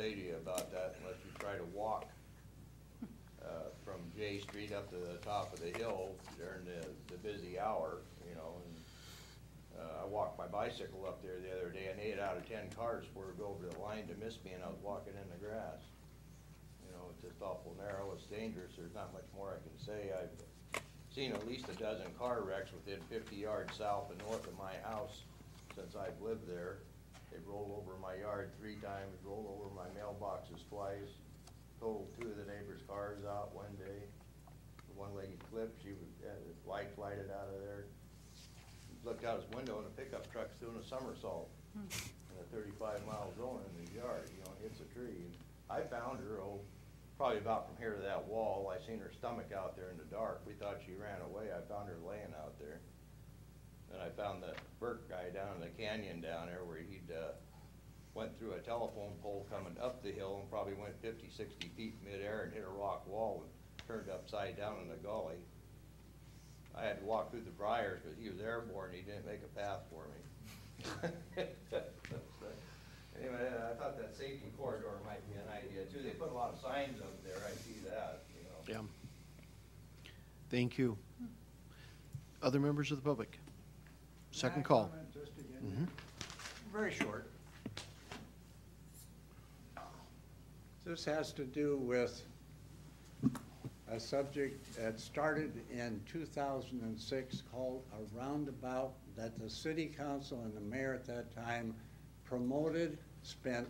say to you about that unless you try to walk from J Street up to the top of the hill during the busy hour, you know. And I walked my bicycle up there the other day, and 8 out of 10 cars were to go over the line to miss me, and I was walking in the grass. You know, it's just awful narrow. It's dangerous. There's not much more I can say. I've seen at least a dozen car wrecks within 50 yards south and north of my house since I've lived there. They've rolled over my yard 3 times, rolled over my mailboxes twice, totaled 2 of the neighbors' cars out one day. The one-legged Clip, she was lights lighted out of there. Looked out his window and a pickup truck's doing a somersault in a 35-mile zone in his yard. You know, hits a tree. And I found her, probably about from here to that wall. I seen her stomach out there in the dark. We thought she ran away. I found her laying out there. Then I found the Burke guy down in the canyon down there where he'd went through a telephone pole coming up the hill and probably went 50, 60 feet midair and hit a rock wall and turned upside down in the gully. I had to walk through the briars because he was airborne. He didn't make a path for me. Anyway, I thought that safety corridor might be an idea too. They put a lot of signs up there. I see that. You know. Yeah. Thank you. Other members of the public? Second call. Just again? Very short. This has to do with a subject that started in 2006 called a roundabout that the city council and the mayor at that time promoted, spent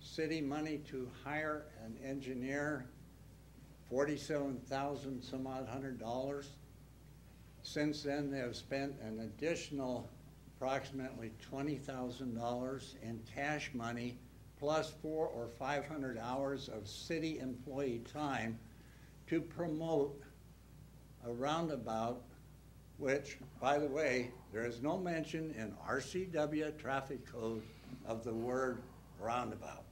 city money to hire an engineer, $47,000 some odd $100. Since then, they have spent an additional approximately $20,000 in cash money, plus 400 or 500 hours of city employee time to promote a roundabout, which, by the way, there is no mention in RCW traffic code of the word roundabout.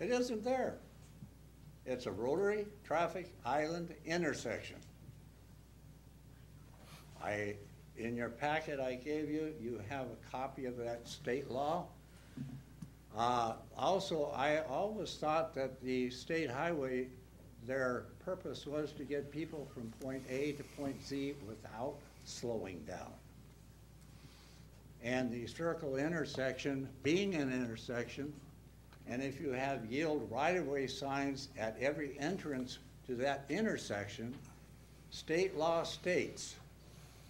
It isn't there. It's a rotary traffic island intersection. In your packet I gave you, you have a copy of that state law. Also, I always thought that the state highway, their purpose was to get people from point A to point Z without slowing down. And the circle intersection being an intersection, and if you have yield right-of-way signs at every entrance to that intersection, state law states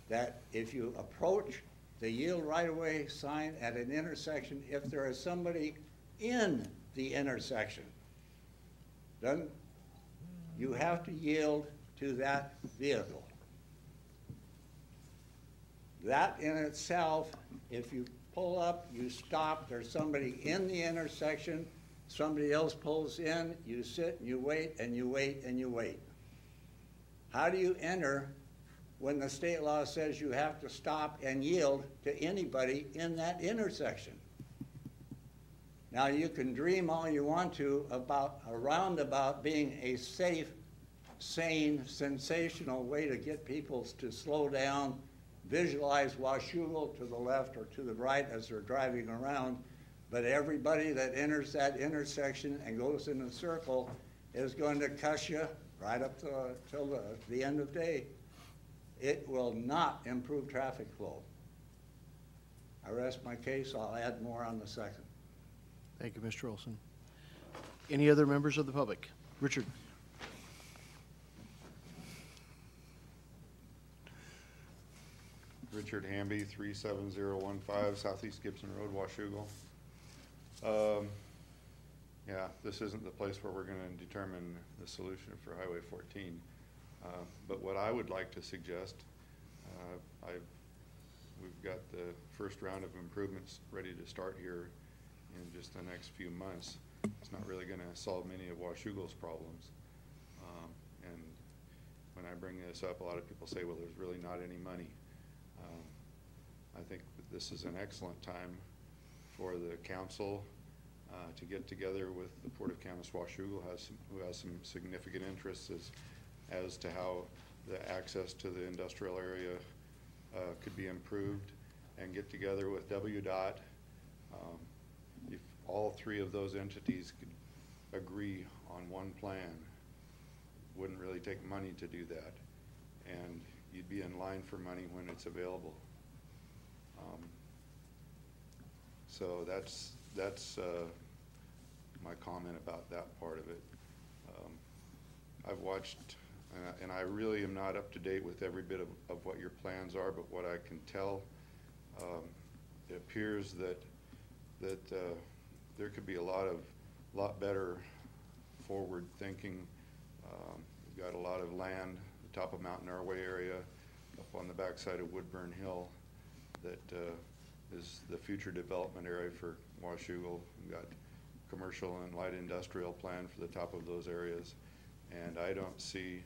that if you approach the yield right-of-way sign at an intersection, if there is somebody in the intersection, then you have to yield to that vehicle. That in itself, if you pull up, you stop, there's somebody in the intersection, somebody else pulls in, you sit, you wait, and you wait, and you wait. How do you enter when the state law says you have to stop and yield to anybody in that intersection? Now, you can dream all you want to about a roundabout being a safe, sane, sensational way to get people to slow down, visualize Washougal to the left or to the right as they're driving around, but everybody that enters that intersection and goes in a circle is going to cuss you right up till the end of day. It will not improve traffic flow. I rest my case. I'll add more on the second. Thank you, Mr. Olson. Any other members of the public? Richard. Richard Hamby, 37015 Southeast Gibson Road, Washougal. Yeah, this isn't the place where we're going to determine the solution for Highway 14. But what I would like to suggest, we've got the first round of improvements ready to start here in just the next few months. It's not really going to solve many of Washougal's problems. And when I bring this up, a lot of people say, well, there's really not any money. I think that this is an excellent time for the council to get together with the Port of Camas-Washougal, who has some significant interests as to how the access to the industrial area could be improved, and get together with WDOT. all three of those entities could agree on one plan. Wouldn't really take money to do that, and you'd be in line for money when it's available. So that's my comment about that part of it. I've watched, and I really am not up to date with every bit of what your plans are, but what I can tell, it appears that there could be a lot better forward thinking. We've got a lot of land, the top of Mount Norway area, up on the backside of Woodburn Hill, that is the future development area for Washougal. We've got commercial and light industrial plan for the top of those areas, and I don't see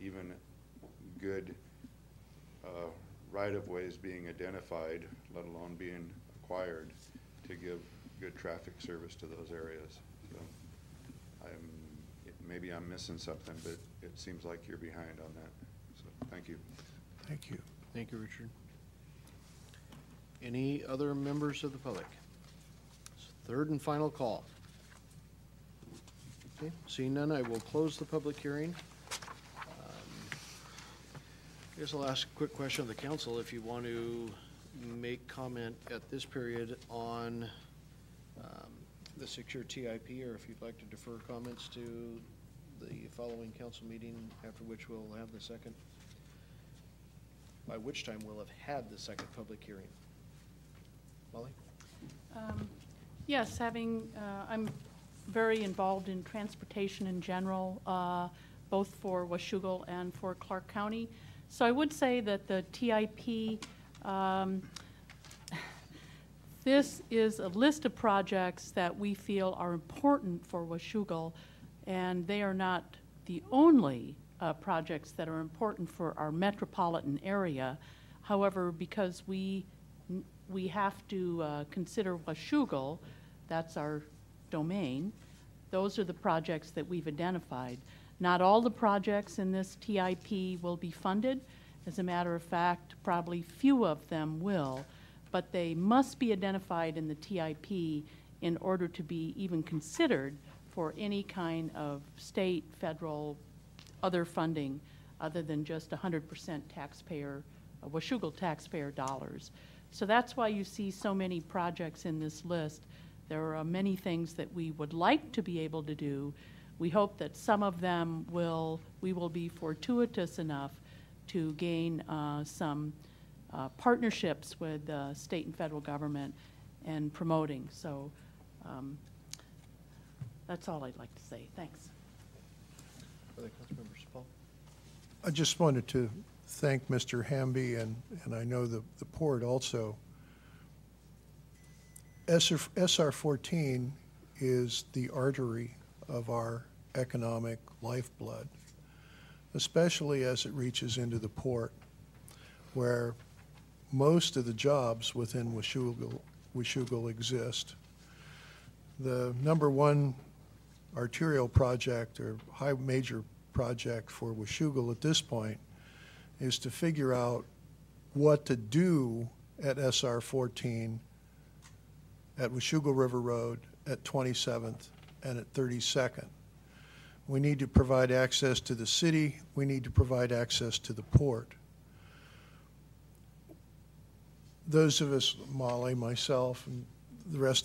even good right-of-ways being identified, let alone being acquired, to give good traffic service to those areas. So maybe I'm missing something, but it seems like you're behind on that. So thank you. Thank you. Thank you, Richard. Any other members of the public? Third and final call. Okay, seeing none, I will close the public hearing. I guess I'll ask a quick question of the council if you want to make comment at this period on the secure TIP, or if you'd like to defer comments to the following council meeting, after which we'll have the second, by which time we'll have had the second public hearing. Molly? Yes, I'm very involved in transportation in general, both for Washougal and for Clark County. So I would say that the TIP, this is a list of projects that we feel are important for Washougal, and they are not the only projects that are important for our metropolitan area. However, because we have to consider Washougal, that's our domain, those are the projects that we've identified. Not all the projects in this TIP will be funded. As a matter of fact, probably few of them will, but they must be identified in the TIP in order to be even considered for any kind of state, federal, other funding other than just 100% taxpayer, Washougal taxpayer dollars. So that's why you see so many projects in this list. There are many things that we would like to be able to do. We hope that some of them we will be fortuitous enough to gain some partnerships with the state and federal government and promoting. So that's all I'd like to say. Thanks. Other council members, Paul? I just wanted to thank Mr. Hamby, and I know the port also. SR 14 is the artery of our economic lifeblood, especially as it reaches into the port, where most of the jobs within Washougal exist. The #1 arterial project or high major project for Washougal at this point is to figure out what to do at SR 14, at Washougal River Road, at 27th, and at 32nd. We need to provide access to the city. We need to provide access to the port. Those of us, Molly, myself, and the rest of